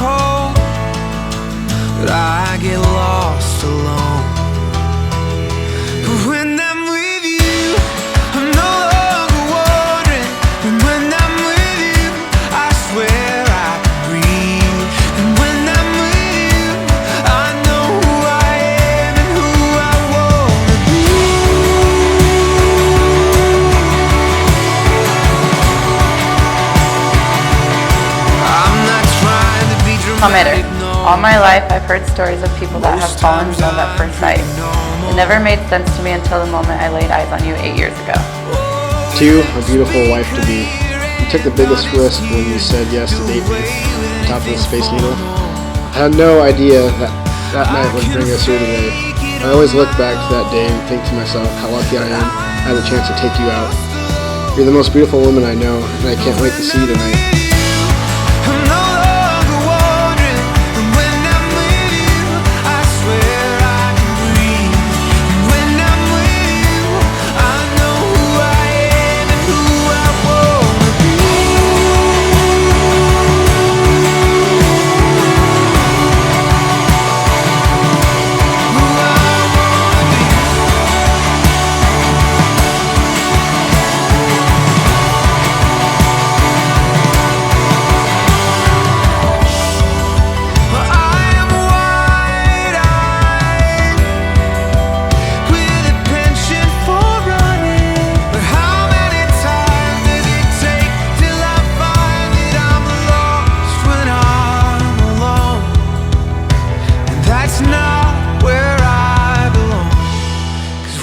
cold, but I get lost alone. But when I'm with you, I'm no longer wandering. And when I'm with you, I swear I can breathe. And when I'm with you, I know who I am and who I wanna be. I'm not trying to be dramatic. All my life, I've heard stories of people that have fallen in love at first sight. It never made sense to me until the moment I laid eyes on you 8 years ago. To you, a beautiful wife-to-be, you took the biggest risk when you said yes to date me on top of the Space Needle. I had no idea that night would bring us here today. I always look back to that day and think to myself how lucky I am I had the chance to take you out. You're the most beautiful woman I know, and I can't wait to see you tonight.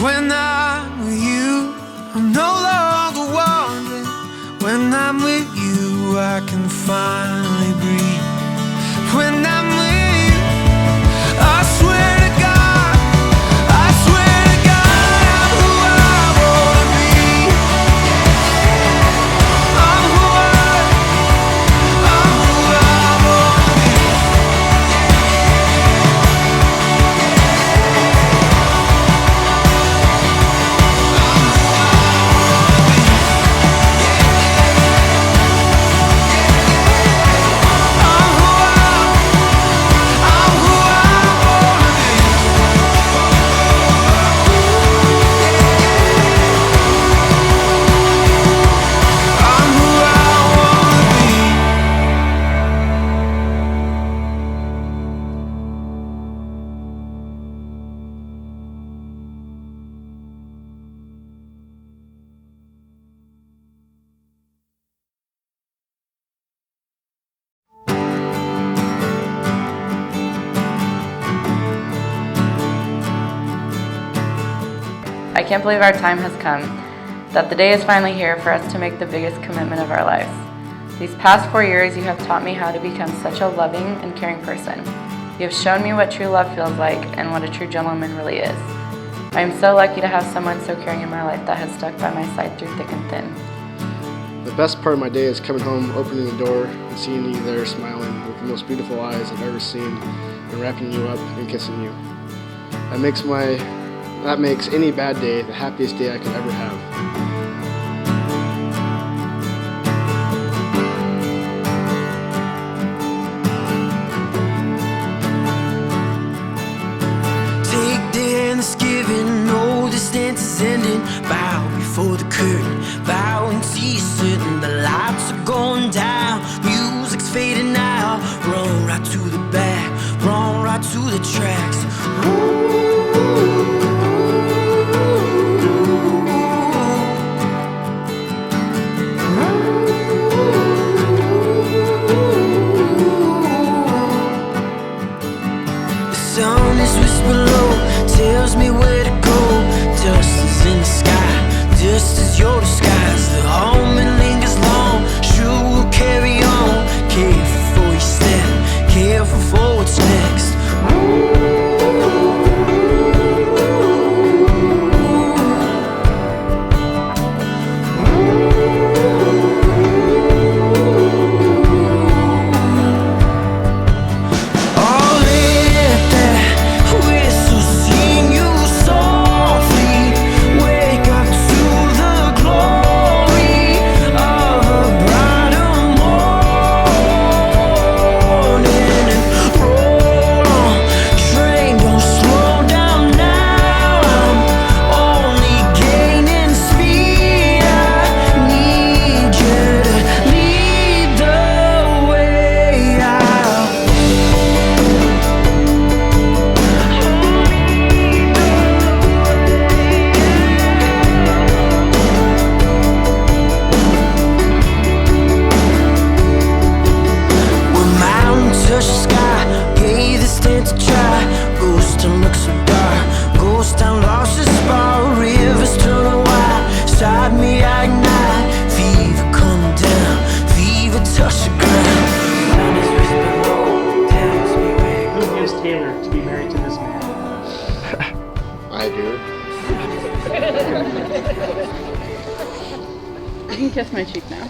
When I'm with you, I'm no longer wandering. When I'm with you, I can finally breathe. When I'm with you, I swear to God, I'm who I wanna be. I'm who I wanna be. I can't believe our time has come, that the day is finally here for us to make the biggest commitment of our lives. These past 4 years, you have taught me how to become such a loving and caring person. You have shown me what true love feels like and what a true gentleman really is. I am so lucky to have someone so caring in my life that has stuck by my side through thick and thin. The best part of my day is coming home, opening the door, and seeing you there smiling with the most beautiful eyes I've ever seen, and wrapping you up and kissing you. That makes any bad day the happiest day I could ever have. Take the hand that's given, know this dance is ending. Bow before the curtain, bow and see you certain. The lights are going down, music's fading now. Run right to the back, run right to the tracks. Sun is whispered low, tells me where to go. Dust is in the sky, dust is your disguise. The homing lingers long, sure will carry on. Careful for your step, careful for what's next. Glory. Taylor to be married to this man? I do. You can kiss my cheek now.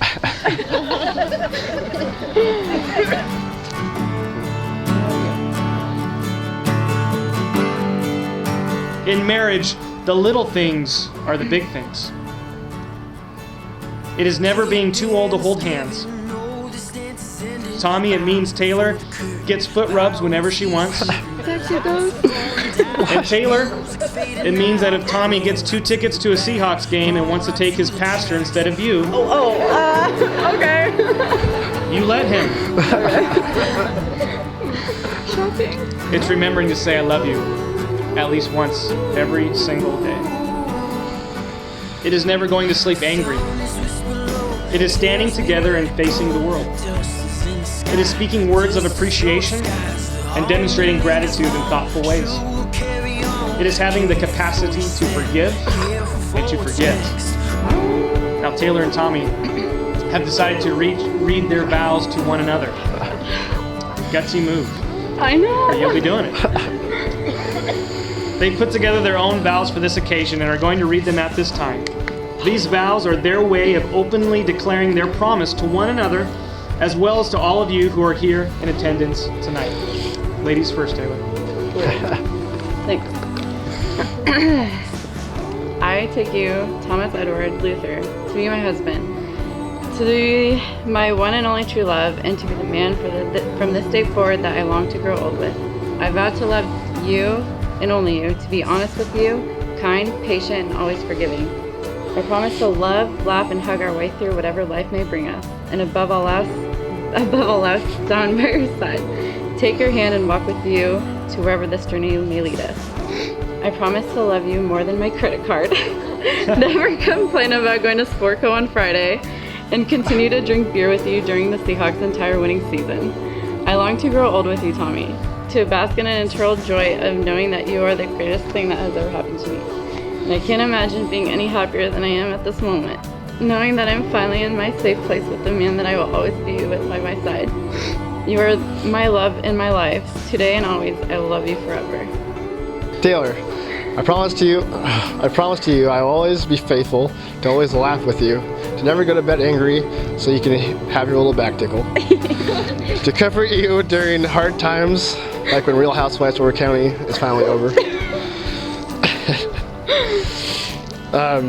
In marriage, the little things are the big things. It is never being too old to hold hands. Tommy, it means Taylor gets foot rubs whenever she wants. And Taylor, it means that if Tommy gets 2 tickets to a Seahawks game and wants to take his pastor instead of you, Okay. you let him. Shocking. It's remembering to say I love you at least once every single day. It is never going to sleep angry. It is standing together and facing the world. It is speaking words of appreciation and demonstrating gratitude in thoughtful ways. It is having the capacity to forgive and to forget. Now, Taylor and Tommy have decided to read their vows to one another. Gutsy move. I know. Or you'll be doing it. They put together their own vows for this occasion and are going to read them at this time. These vows are their way of openly declaring their promise to one another, as well as to all of you who are here in attendance tonight. Ladies first, Taylor. Thanks. I take you, Thomas Edward Luther, to be my husband, to be my one and only true love, and to be the man from this day forward that I long to grow old with. I vow to love you and only you, to be honest with you, kind, patient, and always forgiving. I promise to love, laugh, and hug our way through whatever life may bring us, and above all else, stand by your side. Take your hand and walk with you to wherever this journey may lead us. I promise to love you more than my credit card. Never complain about going to Sportco on Friday, and continue to drink beer with you during the Seahawks' entire winning season. I long to grow old with you, Tommy, to bask in an eternal joy of knowing that you are the greatest thing that has ever happened to me. And I can't imagine being any happier than I am at this moment, knowing that I'm finally in my safe place with the man that I will always be with by my side. You are my love in my life. Today and always, I will love you forever. Taylor, I promise to you I will always be faithful, to always laugh with you, to never go to bed angry so you can have your little back tickle, to comfort you during hard times, like when Real Housewives of Orange County is finally over.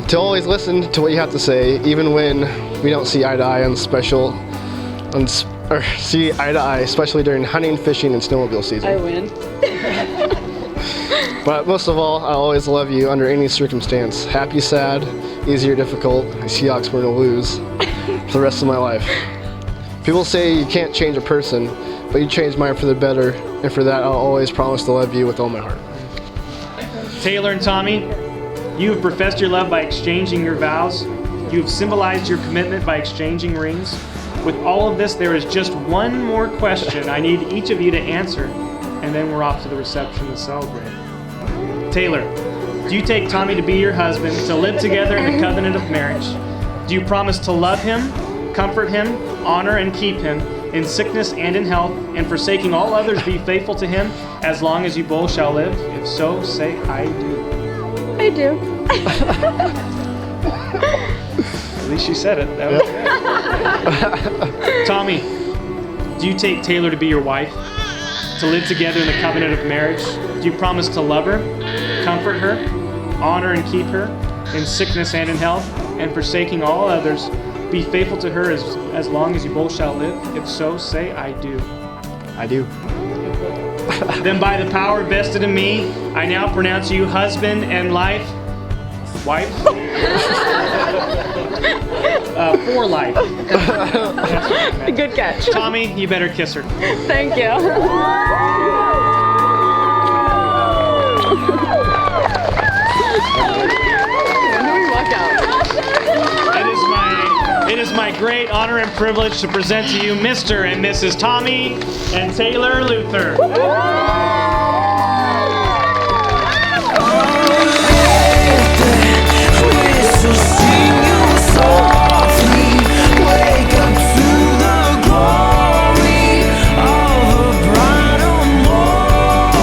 To always listen to what you have to say, even when we don't see eye to eye see eye to eye, especially during hunting, fishing, and snowmobile season. I win. But most of all, I always love you under any circumstance. Happy, sad, easy or difficult, I Seahawks win or lose for the rest of my life. People say you can't change a person, but you changed mine for the better, and for that I'll always promise to love you with all my heart. Taylor and Tommy, you have professed your love by exchanging your vows. You have symbolized your commitment by exchanging rings. With all of this, there is just one more question I need each of you to answer, and then we're off to the reception to celebrate. Taylor, do you take Tommy to be your husband, to live together in the covenant of marriage? Do you promise to love him, comfort him, honor and keep him in sickness and in health, and forsaking all others be faithful to him as long as you both shall live? If so, say I do. I do. At least she said it. That was good. Tommy, do you take Taylor to be your wife, to live together in the covenant of marriage? Do you promise to love her, comfort her, honor and keep her in sickness and in health, and forsaking all others, be faithful to her as long as you both shall live? If so, say I do. I do. Then by the power vested in me, I now pronounce you husband and wife. For life. Good catch. Tommy, you better kiss her. Thank you. When do we walk out? It is my great honor and privilege to present to you Mr. and Mrs. Tommy and Taylor Luther. Wake up to the glory of a brighter morning.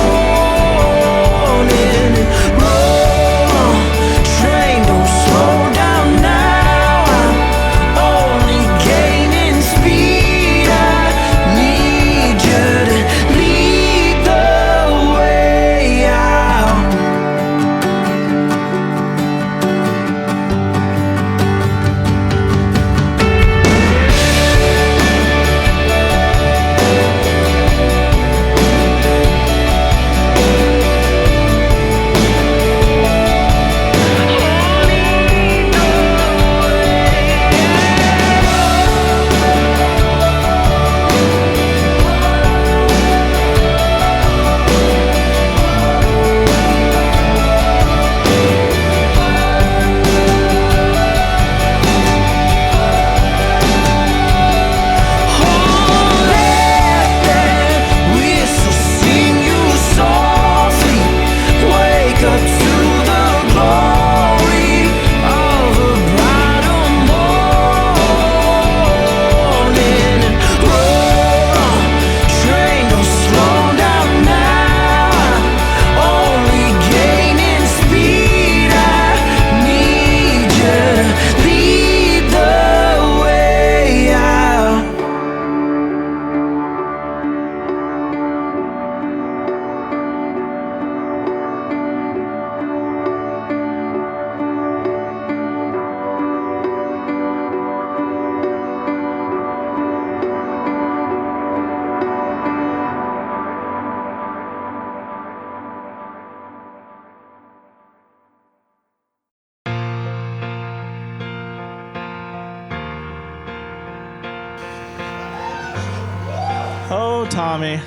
Tommy.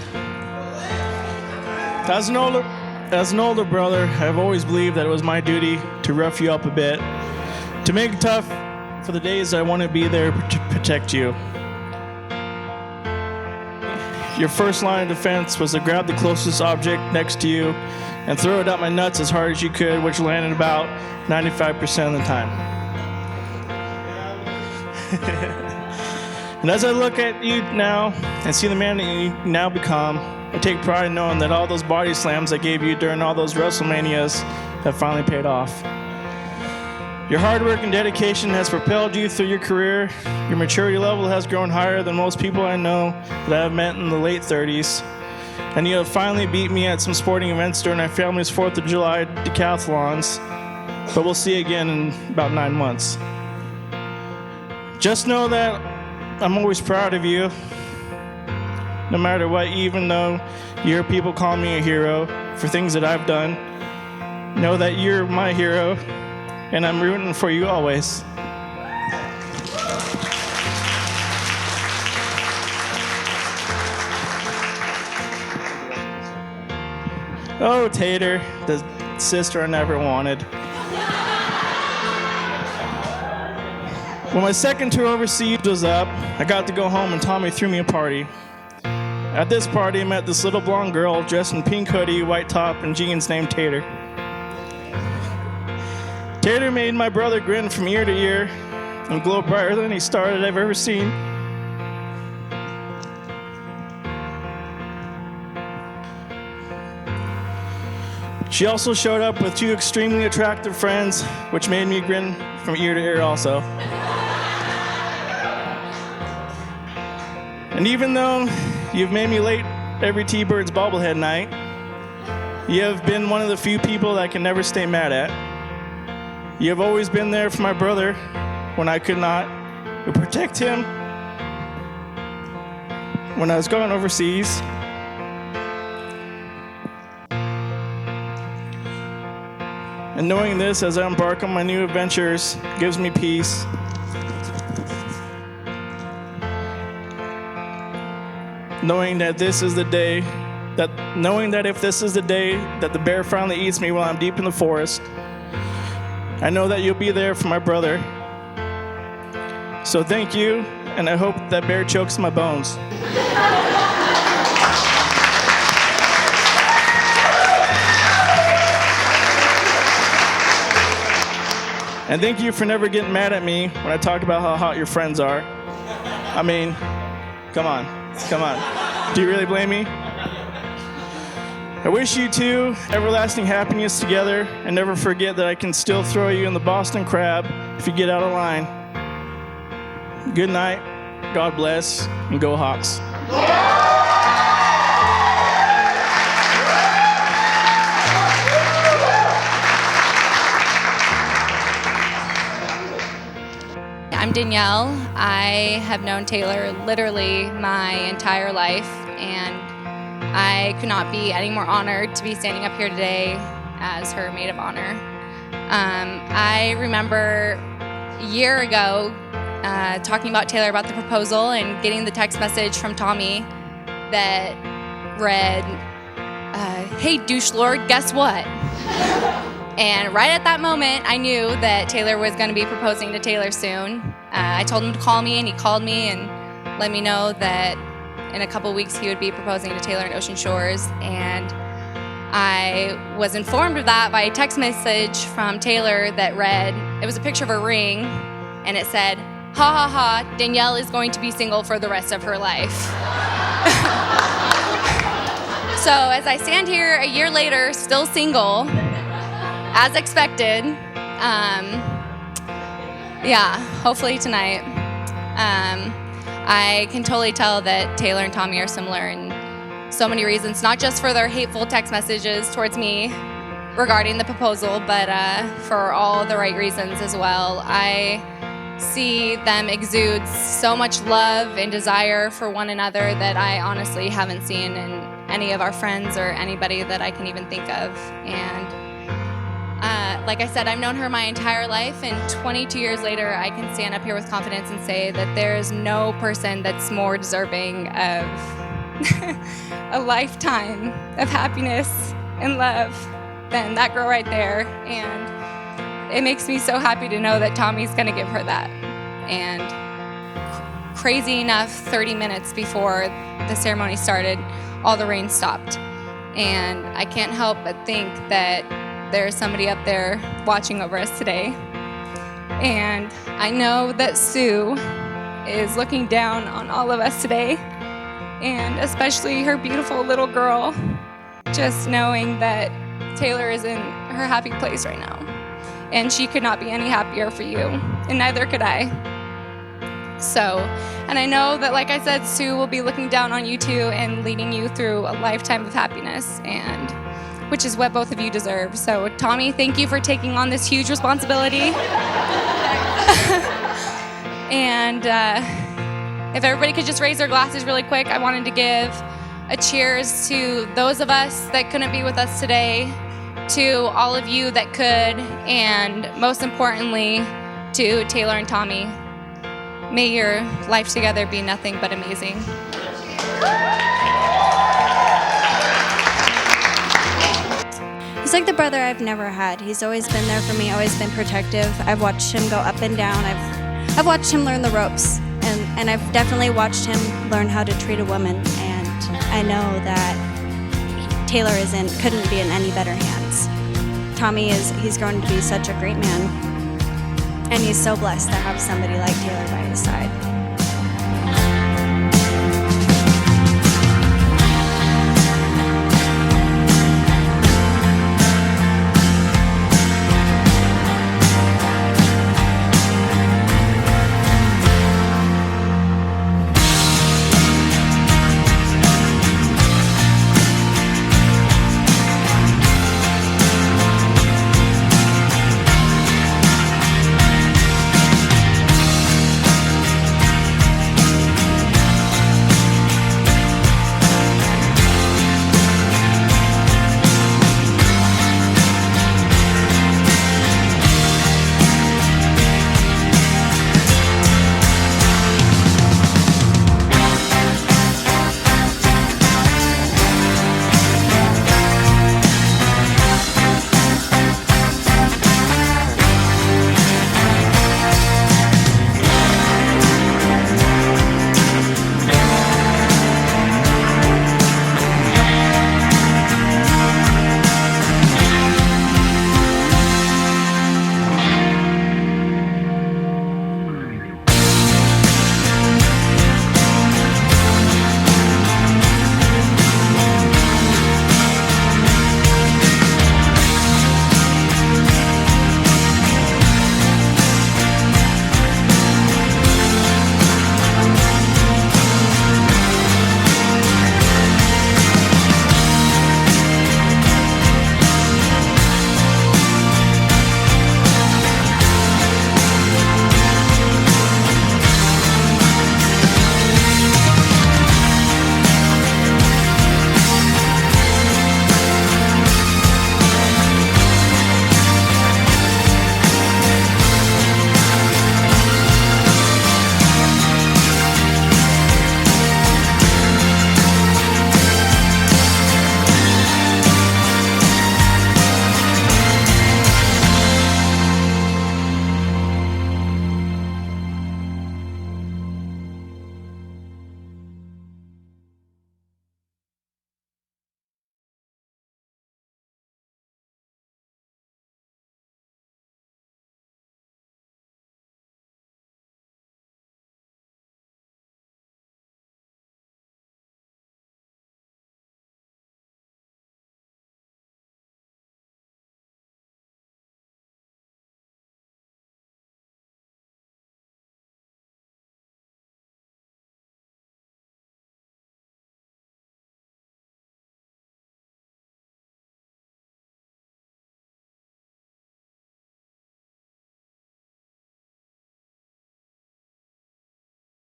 As an older brother, I've always believed that it was my duty to rough you up a bit, to make it tough for the days I want to be there to protect you. Your first line of defense was to grab the closest object next to you and throw it up my nuts as hard as you could, which landed about 95% of the time. And as I look at you now and see the man that you now become, I take pride in knowing that all those body slams I gave you during all those WrestleManias have finally paid off. Your hard work and dedication has propelled you through your career. Your maturity level has grown higher than most people I know that I have met in the late 30s. And you have finally beat me at some sporting events during our family's 4th of July decathlons. But we'll see you again in about 9 months. Just know that I'm always proud of you, no matter what, even though you hear people call me a hero for things that I've done. Know that you're my hero, and I'm rooting for you always. Oh, Tater, the sister I never wanted. When my second tour overseas was up, I got to go home and Tommy threw me a party. At this party, I met this little blonde girl dressed in pink hoodie, white top, and jeans named Tater. Tater made my brother grin from ear to ear and glow brighter than any star that I've ever seen. She also showed up with 2 extremely attractive friends, which made me grin from ear to ear also. And even though you've made me late every T-Bird's bobblehead night, you have been one of the few people that I can never stay mad at. You have always been there for my brother when I could not, to protect him when I was going overseas. And knowing this as I embark on my new adventures gives me peace. Knowing that if this is the day that the bear finally eats me while I'm deep in the forest, I know that you'll be there for my brother. So thank you, and I hope that bear chokes my bones. And thank you for never getting mad at me when I talk about how hot your friends are. I mean, come on. Do you really blame me? I wish you 2 everlasting happiness together, and never forget that I can still throw you in the Boston Crab if you get out of line. Good night, God bless, and go Hawks. I'm Danielle. I have known Taylor literally my entire life, and I could not be any more honored to be standing up here today as her maid of honor. I remember a year ago talking about Taylor about the proposal and getting the text message from Tommy that read, "Hey douche lord, guess what?" And right at that moment, I knew that Taylor was going to be proposing to Taylor soon. I told him to call me, and he called me and let me know that in a couple weeks he would be proposing to Taylor in Ocean Shores. And I was informed of that by a text message from Taylor that read, it was a picture of a ring, and it said, "Ha ha ha, Danielle is going to be single for the rest of her life." So as I stand here a year later, still single, as expected, hopefully tonight. I can totally tell that Taylor and Tommy are similar in so many reasons, not just for their hateful text messages towards me regarding the proposal, but for all the right reasons as well. I see them exude so much love and desire for one another that I honestly haven't seen in any of our friends or anybody that I can even think of. And like I said, I've known her my entire life, and 22 years later, I can stand up here with confidence and say that there's no person that's more deserving of a lifetime of happiness and love than that girl right there. And it makes me so happy to know that Tommy's gonna give her that. And crazy enough, 30 minutes before the ceremony started, all the rain stopped. And I can't help but think that there's somebody up there watching over us today. And I know that Sue is looking down on all of us today, and especially her beautiful little girl, just knowing that Taylor is in her happy place right now. And she could not be any happier for you, and neither could I. So, and I know that, like I said, Sue will be looking down on you too and leading you through a lifetime of happiness, and which is what both of you deserve. So, Tommy, thank you for taking on this huge responsibility. And if everybody could just raise their glasses really quick, I wanted to give a cheers to those of us that couldn't be with us today, to all of you that could, and most importantly, to Taylor and Tommy. May your life together be nothing but amazing. He's like the brother I've never had. He's always been there for me, always been protective. I've watched him go up and down. I've watched him learn the ropes, and I've definitely watched him learn how to treat a woman. And I know that Taylor couldn't be in any better hands. Tommy he's grown to be such a great man, and he's so blessed to have somebody like Taylor by his side.